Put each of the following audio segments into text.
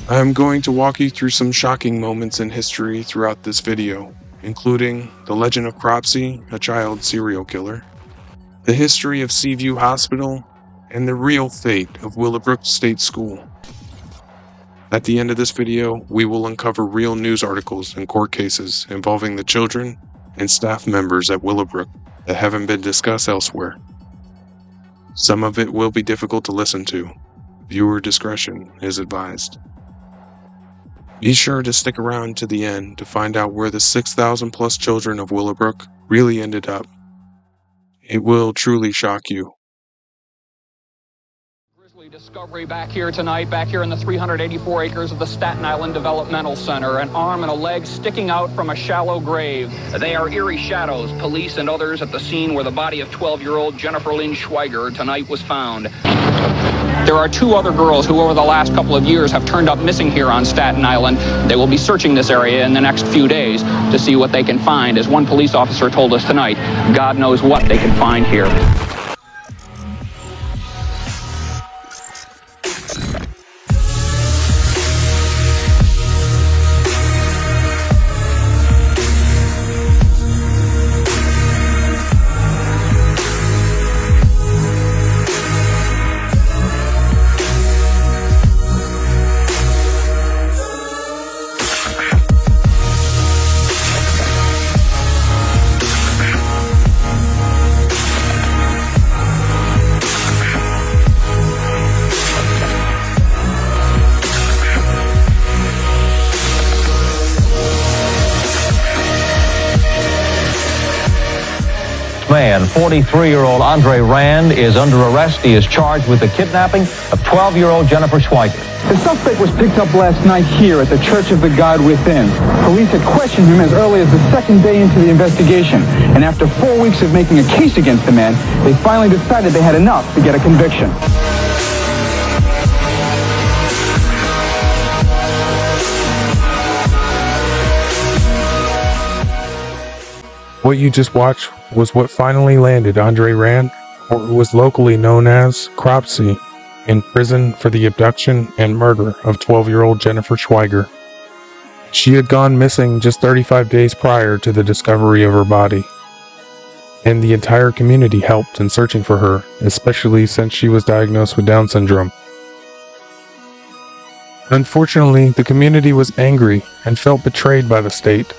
I am going to walk you through some shocking moments in history throughout this video, including the legend of Cropsey, a child serial killer, the history of Seaview Hospital, and the real fate of Willowbrook State School. At the end of this video, we will uncover real news articles and court cases involving the children and staff members at Willowbrook that haven't been discussed elsewhere. Some of it will be difficult to listen to. Viewer discretion is advised. Be sure to stick around to the end to find out where the 6,000 plus children of Willowbrook really ended up. It will truly shock you. Discovery back here tonight, back here in the 384 acres of the Staten Island Developmental Center. An arm and a leg sticking out from a shallow grave. They are eerie shadows. Police and others at the scene where the body of 12-year-old Jennifer Lynn Schweiger tonight was found. There are two other girls who over the last couple of years have turned up missing here on Staten Island. They will be searching this area in the next few days to see what they can find. As one police officer told us tonight, God knows what they can find here. Man, 43-year-old Andre Rand is under arrest. He is charged with the kidnapping of 12-year-old Jennifer Schweiger. The suspect was picked up last night here at the Church of the God Within. Police had questioned him as early as the second day into the investigation, and after 4 weeks of making a case against the man, they finally decided they had enough to get a conviction. What you just watched was what finally landed Andre Rand, or who was locally known as Cropsey, in prison for the abduction and murder of 12-year-old Jennifer Schweiger. She had gone missing just 35 days prior to the discovery of her body, and the entire community helped in searching for her, especially since she was diagnosed with Down syndrome. Unfortunately, the community was angry and felt betrayed by the state.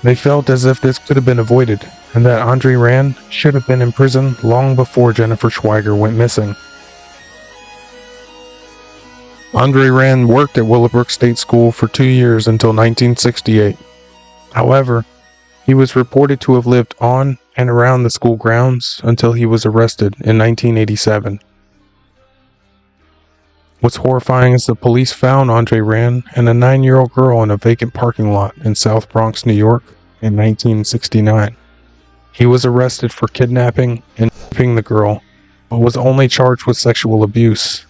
They felt as if this could have been avoided, and that Andre Rand should have been in prison long before Jennifer Schweiger went missing. Andre Rand worked at Willowbrook State School for 2 years until 1968. However, he was reported to have lived on and around the school grounds until he was arrested in 1987. What's horrifying is the police found Andre Rand and a 9-year-old girl in a vacant parking lot in South Bronx, New York in 1969. He was arrested for kidnapping and raping the girl, but was only charged with sexual abuse.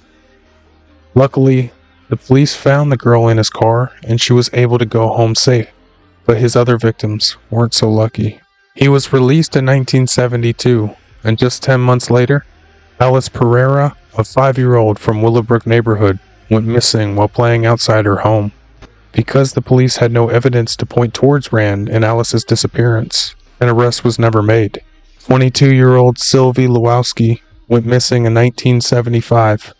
Luckily, the police found the girl in his car and she was able to go home safe, but his other victims weren't so lucky. He was released in 1972, and just 10 months later, Alice Pereira, a 5-year-old from Willowbrook neighborhood, went missing while playing outside her home. Because the police had no evidence to point towards Rand and Alice's disappearance, an arrest was never made. 22-year-old Sylvie Lewowski went missing in 1975.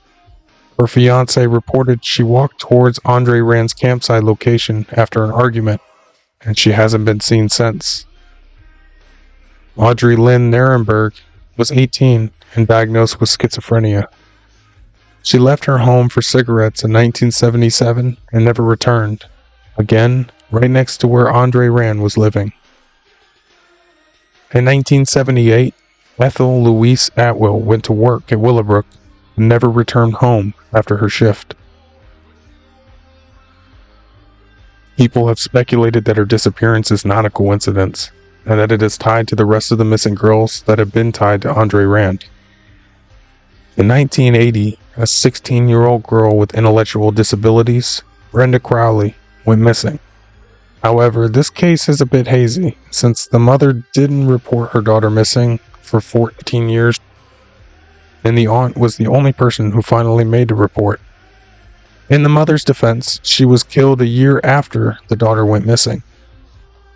Her fiancé reported she walked towards Andre Rand's campsite location after an argument, and she hasn't been seen since. Audrey Lynn Nirenberg was 18 and diagnosed with schizophrenia. She left her home for cigarettes in 1977 and never returned, again, right next to where Andre Rand was living. In 1978, Ethel Louise Atwell went to work at Willowbrook and never returned home after her shift. People have speculated that her disappearance is not a coincidence, and that it is tied to the rest of the missing girls that have been tied to Andre Rand. In 1980, a 16-year-old girl with intellectual disabilities, Brenda Crowley, went missing. However, this case is a bit hazy, since the mother didn't report her daughter missing for 14 years, and the aunt was the only person who finally made a report. In the mother's defense, she was killed a year after the daughter went missing.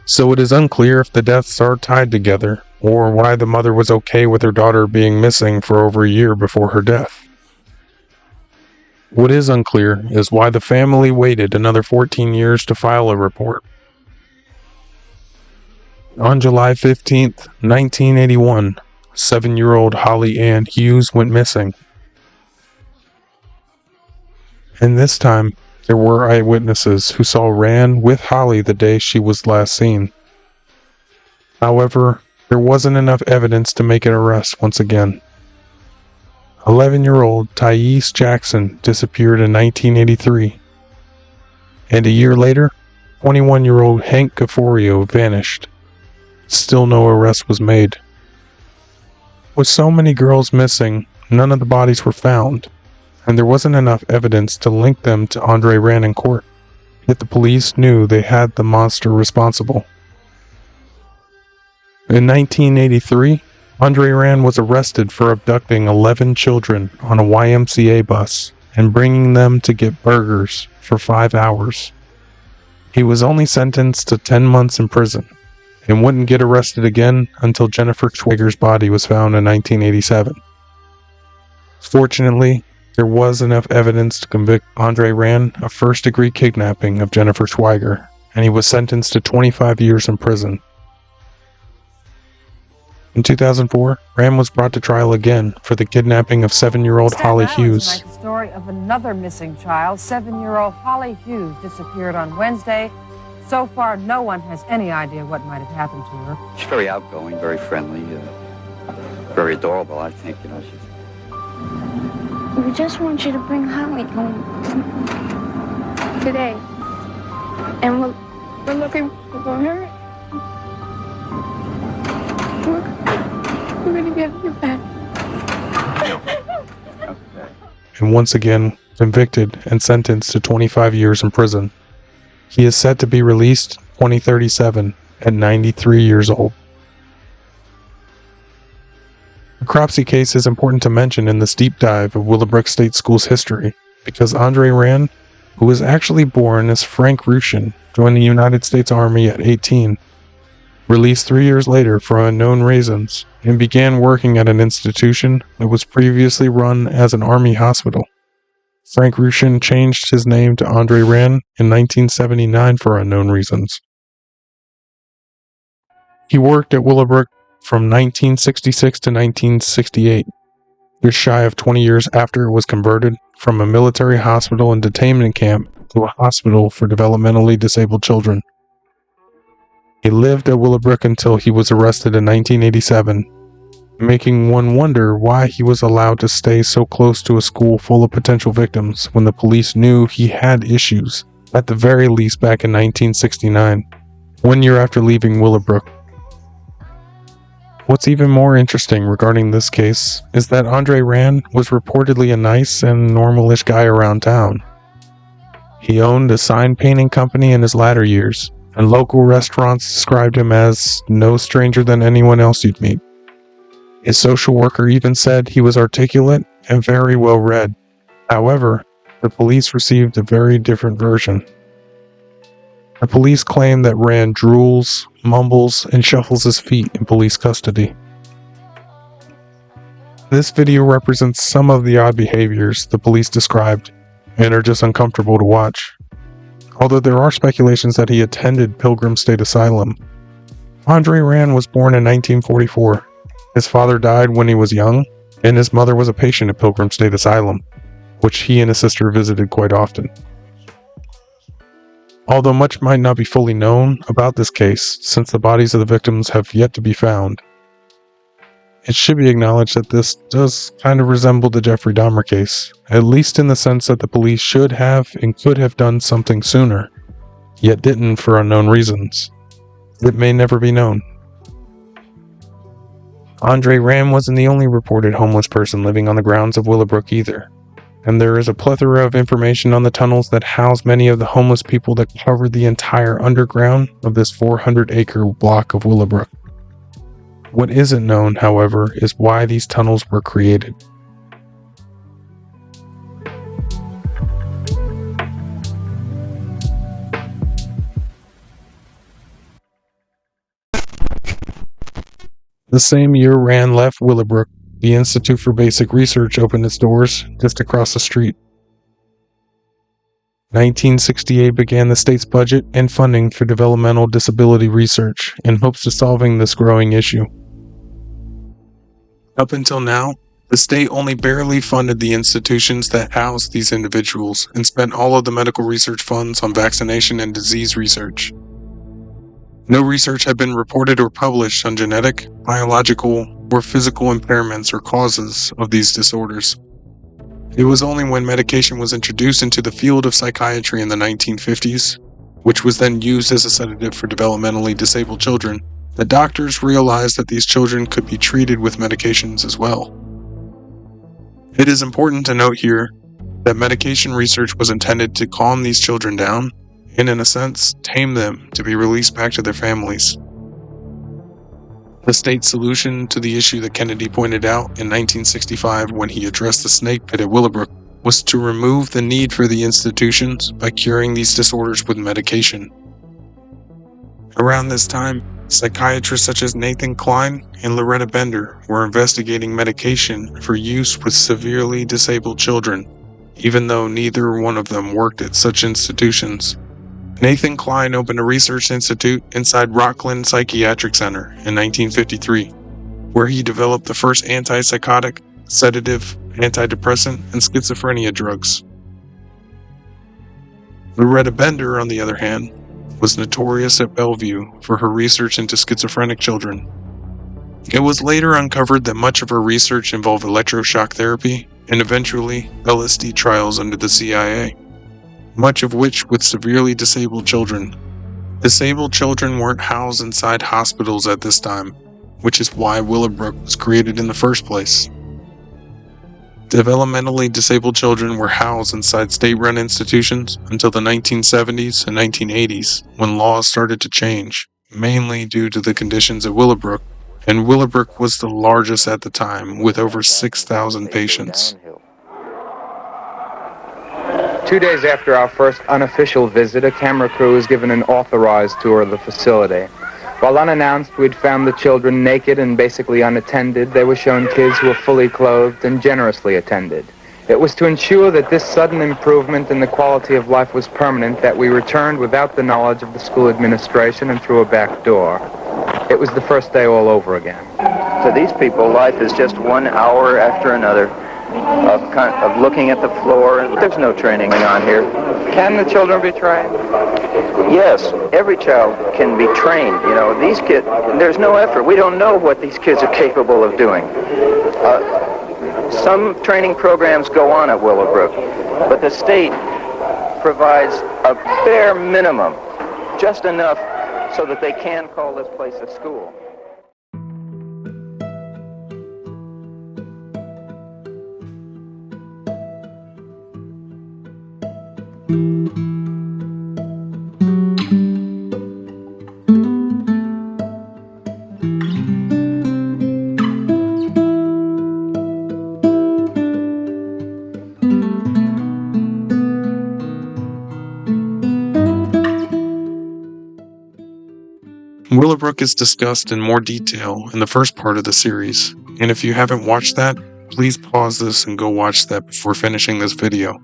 So it is unclear if the deaths are tied together, or why the mother was okay with her daughter being missing for over a year before her death. What is unclear is why the family waited another 14 years to file a report. On July 15, 1981, 7-year-old Holly Ann Hughes went missing. And this time, there were eyewitnesses who saw Rand with Holly the day she was last seen. However, there wasn't enough evidence to make an arrest once again. 11-year-old Thais Jackson disappeared in 1983. And a year later, 21-year-old Hank Gaforio vanished. Still no arrest was made. With so many girls missing, none of the bodies were found, and there wasn't enough evidence to link them to Andre Rand in court. Yet the police knew they had the monster responsible. In 1983, Andre Rand was arrested for abducting 11 children on a YMCA bus and bringing them to get burgers for 5 hours. He was only sentenced to 10 months in prison and wouldn't get arrested again until Jennifer Schweiger's body was found in 1987. Fortunately, there was enough evidence to convict Andre Rand of first-degree kidnapping of Jennifer Schweiger, and he was sentenced to 25 years in prison. In 2004, Rand was brought to trial again for the kidnapping of 7-year-old Holly Hughes. Tonight, the story of another missing child. 7-year-old Holly Hughes disappeared on Wednesday. So far, no one has any idea what might have happened to her. She's very outgoing, very friendly, very adorable, I think. You know, she's... We just want you to bring Holly home today. And we're looking for her. We're gonna get you back. And once again, convicted and sentenced to 25 years in prison. He is set to be released 2037 at 93 years old. The Cropsey case is important to mention in this deep dive of Willowbrook State School's history, because Andre Rand, who was actually born as Frank Rushin, joined the United States Army at 18, released 3 years later for unknown reasons, and began working at an institution that was previously run as an army hospital. Frank Rushin changed his name to Andre Rand in 1979 for unknown reasons. He worked at Willowbrook from 1966 to 1968, just shy of 20 years after it was converted from a military hospital and detainment camp to a hospital for developmentally disabled children. He lived at Willowbrook until he was arrested in 1987, making one wonder why he was allowed to stay so close to a school full of potential victims when the police knew he had issues, at the very least back in 1969, 1 year after leaving Willowbrook. What's even more interesting regarding this case is that Andre Rand was reportedly a nice and normal-ish guy around town. He owned a sign painting company in his latter years, and local restaurants described him as no stranger than anyone else you'd meet. His social worker even said he was articulate and very well read. However, the police received a very different version. The police claim that Rand drools, mumbles, and shuffles his feet in police custody. This video represents some of the odd behaviors the police described, and are just uncomfortable to watch. Although there are speculations that he attended Pilgrim State Asylum. Andre Rand was born in 1944. His father died when he was young, and his mother was a patient at Pilgrim State Asylum, which he and his sister visited quite often. Although much might not be fully known about this case, since the bodies of the victims have yet to be found, it should be acknowledged that this does kind of resemble the Jeffrey Dahmer case, at least in the sense that the police should have and could have done something sooner, yet didn't for unknown reasons. It may never be known. Andre Rand wasn't the only reported homeless person living on the grounds of Willowbrook either, and there is a plethora of information on the tunnels that house many of the homeless people that cover the entire underground of this 400-acre block of Willowbrook. What isn't known, however, is why these tunnels were created. The same year Rand left Willowbrook, the Institute for Basic Research opened its doors just across the street. 1968 began the state's budget and funding for developmental disability research in hopes of solving this growing issue. Up until now, the state only barely funded the institutions that housed these individuals and spent all of the medical research funds on vaccination and disease research. No research had been reported or published on genetic, biological, or physical impairments or causes of these disorders. It was only when medication was introduced into the field of psychiatry in the 1950s, which was then used as a sedative for developmentally disabled children, that doctors realized that these children could be treated with medications as well. It is important to note here that medication research was intended to calm these children down and, in a sense, tame them to be released back to their families. The state's solution to the issue that Kennedy pointed out in 1965 when he addressed the snake pit at Willowbrook was to remove the need for the institutions by curing these disorders with medication. Around this time, psychiatrists such as Nathan Kline and Loretta Bender were investigating medication for use with severely disabled children, even though neither one of them worked at such institutions. Nathan Kline opened a research institute inside Rockland Psychiatric Center in 1953, where he developed the first antipsychotic, sedative, antidepressant, and schizophrenia drugs. Loretta Bender, on the other hand, was notorious at Bellevue for her research into schizophrenic children. It was later uncovered that much of her research involved electroshock therapy and eventually LSD trials under the CIA, much of which with severely disabled children. Disabled children weren't housed inside hospitals at this time, which is why Willowbrook was created in the first place. Developmentally disabled children were housed inside state-run institutions until the 1970s and 1980s, when laws started to change, mainly due to the conditions at Willowbrook, and Willowbrook was the largest at the time, with over 6,000 patients. 2 days after our first unofficial visit, a camera crew was given an authorized tour of the facility. While unannounced, we'd found the children naked and basically unattended. They were shown kids who were fully clothed and generously attended. It was to ensure that this sudden improvement in the quality of life was permanent that we returned without the knowledge of the school administration and through a back door. It was the first day all over again. To these people, life is just 1 hour after another of looking at the floor, and there's no training on here. Can the children be trained? Yes, every child can be trained. You know, these kids, there's no effort. We don't know what these kids are capable of doing. Some training programs go on at Willowbrook, but the state provides a bare minimum, just enough so that they can call this place a school. Willowbrook is discussed in more detail in the first part of the series, and if you haven't watched that, please pause this and go watch that before finishing this video.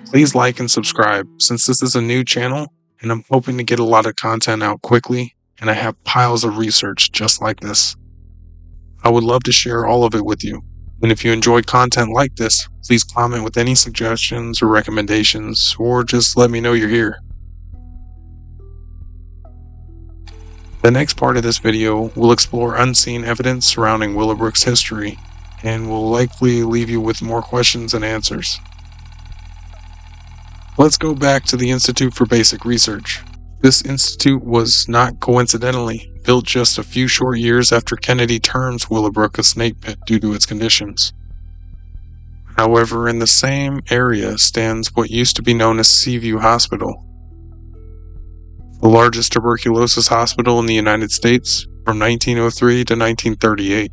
Please like and subscribe, since this is a new channel, and I'm hoping to get a lot of content out quickly, and I have piles of research just like this. I would love to share all of it with you, and if you enjoy content like this, please comment with any suggestions or recommendations, or just let me know you're here. The next part of this video will explore unseen evidence surrounding Willowbrook's history, and will likely leave you with more questions than answers. Let's go back to the Institute for Basic Research. This institute was not coincidentally built just a few short years after Kennedy terms Willowbrook a snake pit due to its conditions. However, in the same area stands what used to be known as Seaview Hospital, the largest tuberculosis hospital in the United States from 1903 to 1938.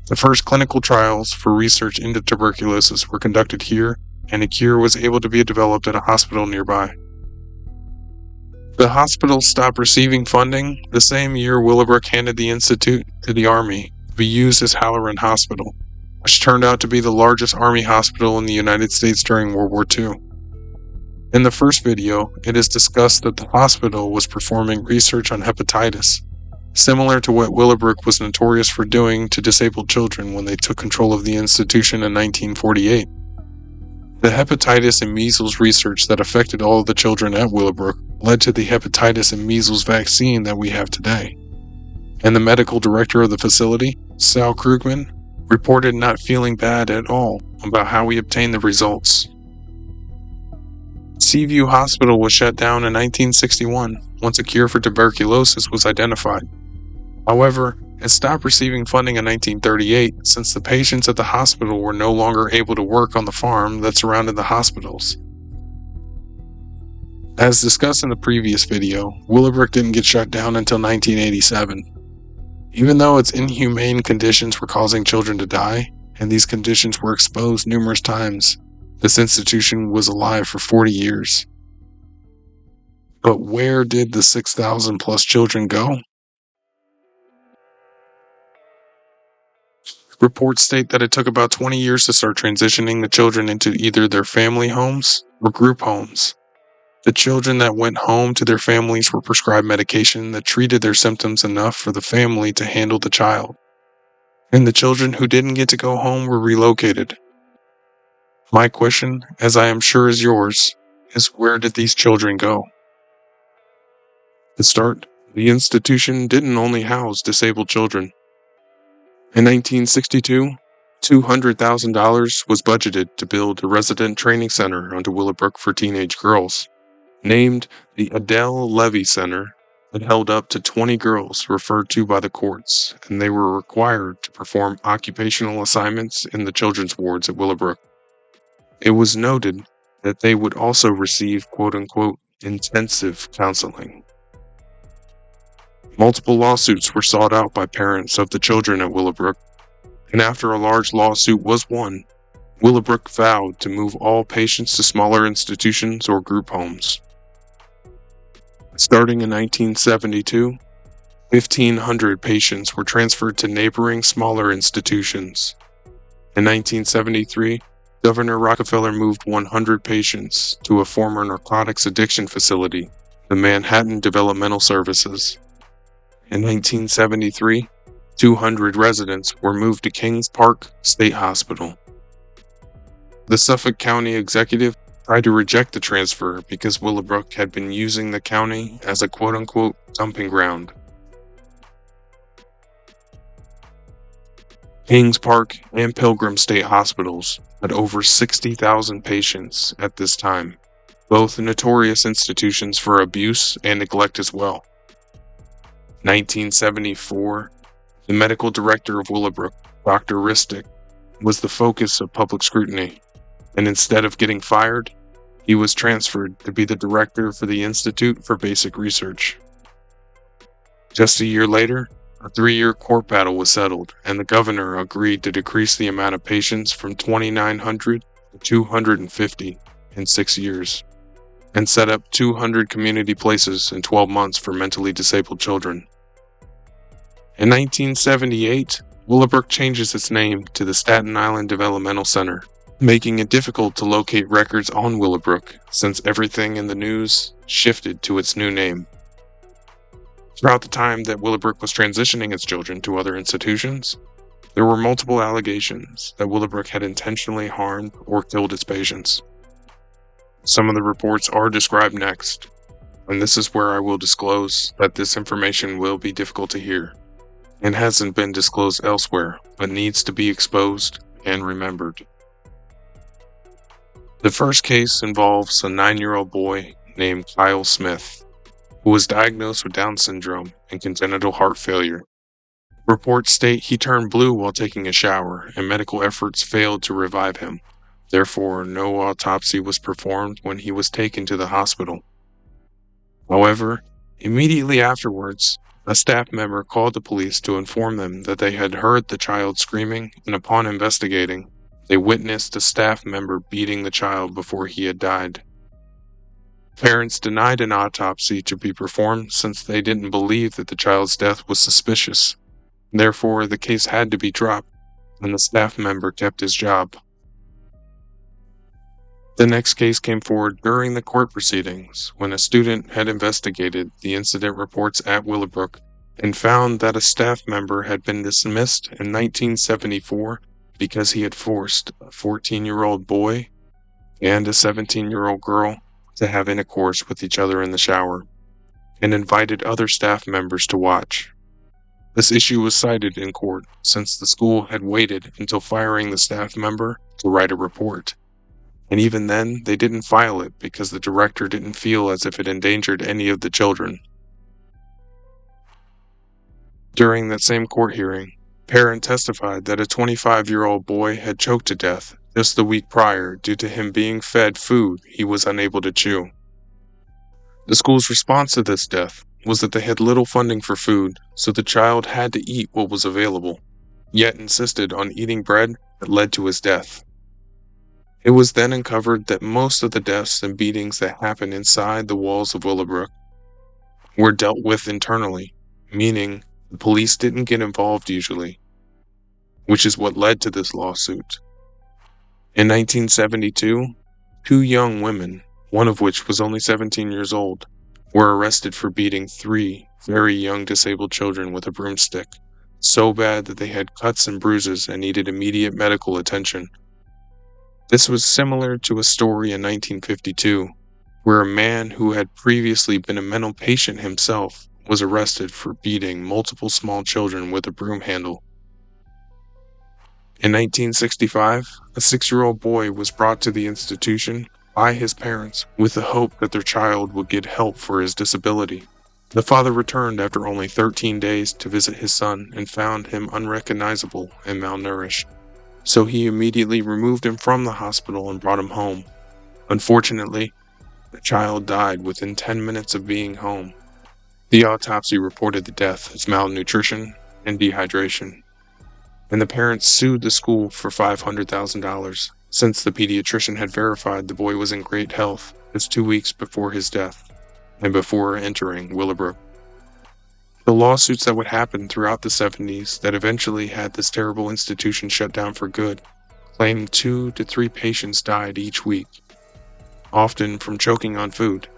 The first clinical trials for research into tuberculosis were conducted here, and a cure was able to be developed at a hospital nearby. The hospital stopped receiving funding the same year Willowbrook handed the institute to the Army to be used as Halloran Hospital, which turned out to be the largest Army hospital in the United States during World War II. In the first video, it is discussed that the hospital was performing research on hepatitis, similar to what Willowbrook was notorious for doing to disabled children when they took control of the institution in 1948. The hepatitis and measles research that affected all of the children at Willowbrook led to the hepatitis and measles vaccine that we have today. And the medical director of the facility, Sal Krugman, reported not feeling bad at all about how we obtained the results. Seaview Hospital was shut down in 1961 once a cure for tuberculosis was identified. However, it stopped receiving funding in 1938 since the patients at the hospital were no longer able to work on the farm that surrounded the hospitals. As discussed in the previous video, Willowbrook didn't get shut down until 1987. Even though its inhumane conditions were causing children to die, and these conditions were exposed numerous times, this institution was alive for 40 years. But where did the 6,000 plus children go? Reports state that it took about 20 years to start transitioning the children into either their family homes or group homes. The children that went home to their families were prescribed medication that treated their symptoms enough for the family to handle the child. And the children who didn't get to go home were relocated. My question, as I am sure is yours, is where did these children go? To start, the institution didn't only house disabled children. In 1962, $200,000 was budgeted to build a resident training center onto Willowbrook for teenage girls, named the Adele Levy Center, that held up to 20 girls referred to by the courts, and they were required to perform occupational assignments in the children's wards at Willowbrook. It was noted that they would also receive quote-unquote intensive counseling. Multiple lawsuits were sought out by parents of the children at Willowbrook, and after a large lawsuit was won, Willowbrook vowed to move all patients to smaller institutions or group homes. Starting in 1972, 1,500 patients were transferred to neighboring smaller institutions. In 1973, Governor Rockefeller moved 100 patients to a former narcotics addiction facility, the Manhattan Developmental Services. In 1973, 200 residents were moved to Kings Park State Hospital. The Suffolk County executive tried to reject the transfer because Willowbrook had been using the county as a quote-unquote dumping ground. Kings Park and Pilgrim State Hospitals had over 60,000 patients at this time, both notorious institutions for abuse and neglect as well. 1974, the medical director of Willowbrook, Dr. Ristick, was the focus of public scrutiny, and instead of getting fired, he was transferred to be the director for the Institute for Basic Research. Just a year later, a 3-year court battle was settled, and the governor agreed to decrease the amount of patients from 2,900 to 250 in 6 years, and set up 200 community places in 12 months for mentally disabled children. In 1978, Willowbrook changes its name to the Staten Island Developmental Center, making it difficult to locate records on Willowbrook since everything in the news shifted to its new name. Throughout the time that Willowbrook was transitioning its children to other institutions, there were multiple allegations that Willowbrook had intentionally harmed or killed its patients. Some of the reports are described next, and this is where I will disclose that this information will be difficult to hear, and hasn't been disclosed elsewhere, but needs to be exposed and remembered. The first case involves a 9-year-old boy named Kyle Smith, who was diagnosed with Down syndrome and congenital heart failure. Reports state he turned blue while taking a shower, and medical efforts failed to revive him. Therefore, no autopsy was performed when he was taken to the hospital. However, immediately afterwards, a staff member called the police to inform them that they had heard the child screaming, and upon investigating, they witnessed a staff member beating the child before he had died. Parents denied an autopsy to be performed since they didn't believe that the child's death was suspicious. Therefore, the case had to be dropped, and the staff member kept his job. The next case came forward during the court proceedings when a student had investigated the incident reports at Willowbrook and found that a staff member had been dismissed in 1974 because he had forced a 14-year-old boy and a 17-year-old girl to have intercourse with each other in the shower, and invited other staff members to watch. This issue was cited in court since the school had waited until firing the staff member to write a report. And even then, they didn't file it because the director didn't feel as if it endangered any of the children. During that same court hearing, a parent testified that a 25-year-old boy had choked to death just the week prior due to him being fed food he was unable to chew. The school's response to this death was that they had little funding for food, so the child had to eat what was available, yet insisted on eating bread that led to his death. It was then uncovered that most of the deaths and beatings that happened inside the walls of Willowbrook were dealt with internally, meaning the police didn't get involved usually, which is what led to this lawsuit. In 1972, 2 young women, one of which was only 17 years old, were arrested for beating 3 very young disabled children with a broomstick, so bad that they had cuts and bruises and needed immediate medical attention. This was similar to a story in 1952, where a man who had previously been a mental patient himself was arrested for beating multiple small children with a broom handle. In 1965, a 6-year-old boy was brought to the institution by his parents with the hope that their child would get help for his disability. The father returned after only 13 days to visit his son and found him unrecognizable and malnourished. So he immediately removed him from the hospital and brought him home. Unfortunately, the child died within 10 minutes of being home. The autopsy reported the death as malnutrition and dehydration, and the parents sued the school for $500,000 since the pediatrician had verified the boy was in great health just 2 weeks before his death and before entering Willowbrook. The lawsuits that would happen throughout the 70s that eventually had this terrible institution shut down for good claimed 2 to 3 patients died each week, often from choking on food.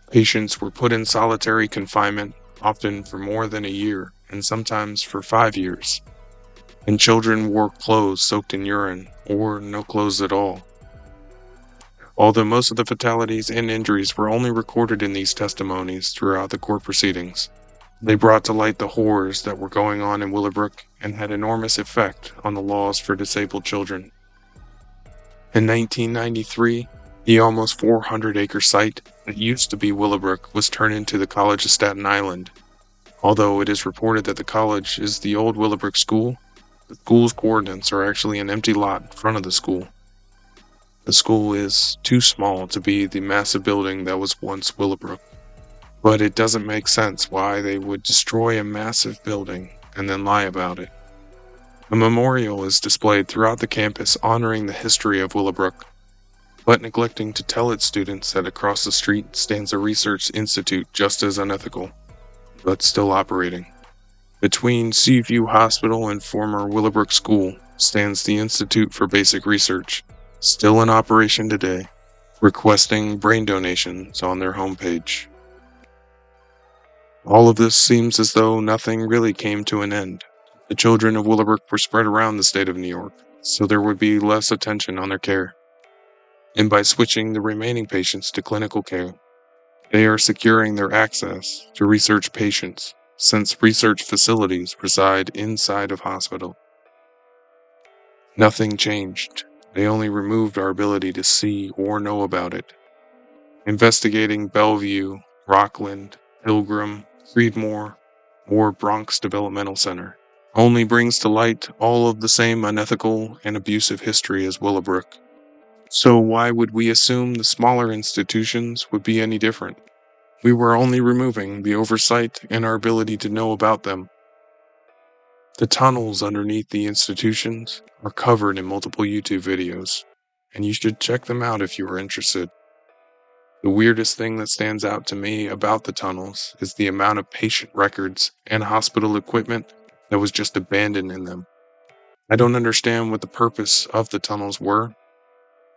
Patients were put in solitary confinement, often for more than a year, and sometimes for 5 years. And children wore clothes soaked in urine, or no clothes at all. Although most of the fatalities and injuries were only recorded in these testimonies throughout the court proceedings, they brought to light the horrors that were going on in Willowbrook and had enormous effect on the laws for disabled children. In 1993, the almost 400-acre site that used to be Willowbrook was turned into the College of Staten Island. Although it is reported that the college is the old Willowbrook School, the school's coordinates are actually an empty lot in front of the school. The school is too small to be the massive building that was once Willowbrook. But it doesn't make sense why they would destroy a massive building and then lie about it. A memorial is displayed throughout the campus honoring the history of Willowbrook, but neglecting to tell its students that across the street stands a research institute just as unethical, but still operating. Between Seaview Hospital and former Willowbrook School stands the Institute for Basic Research, still in operation today, requesting brain donations on their homepage. All of this seems as though nothing really came to an end. The children of Willowbrook were spread around the state of New York, so there would be less attention on their care. And by switching the remaining patients to clinical care, they are securing their access to research patients, since research facilities reside inside of hospital. Nothing changed. They only removed our ability to see or know about it. Investigating Bellevue, Rockland, Pilgrim, Creedmoor, or Bronx Developmental Center only brings to light all of the same unethical and abusive history as Willowbrook. So why would we assume the smaller institutions would be any different? We were only removing the oversight and our ability to know about them. The tunnels underneath the institutions are covered in multiple YouTube videos, and you should check them out if you are interested. The weirdest thing that stands out to me about the tunnels is the amount of patient records and hospital equipment that was just abandoned in them. I don't understand what the purpose of the tunnels were,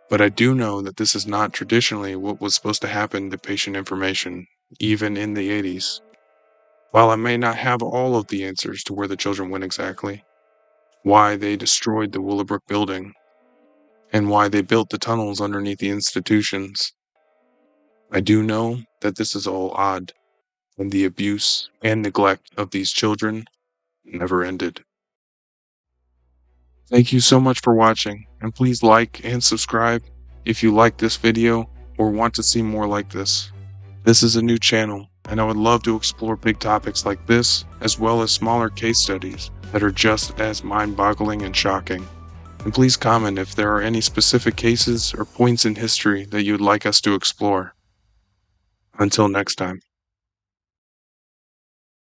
but I do know that this is not traditionally what was supposed to happen to patient information, even in the 80s. While I may not have all of the answers to where the children went exactly, why they destroyed the Willowbrook building, and why they built the tunnels underneath the institutions, I do know that this is all odd, and the abuse and neglect of these children never ended. Thank you so much for watching, and please like and subscribe if you like this video or want to see more like this. This is a new channel, and I would love to explore big topics like this, as well as smaller case studies that are just as mind-boggling and shocking. And please comment if there are any specific cases or points in history that you'd like us to explore. Until next time.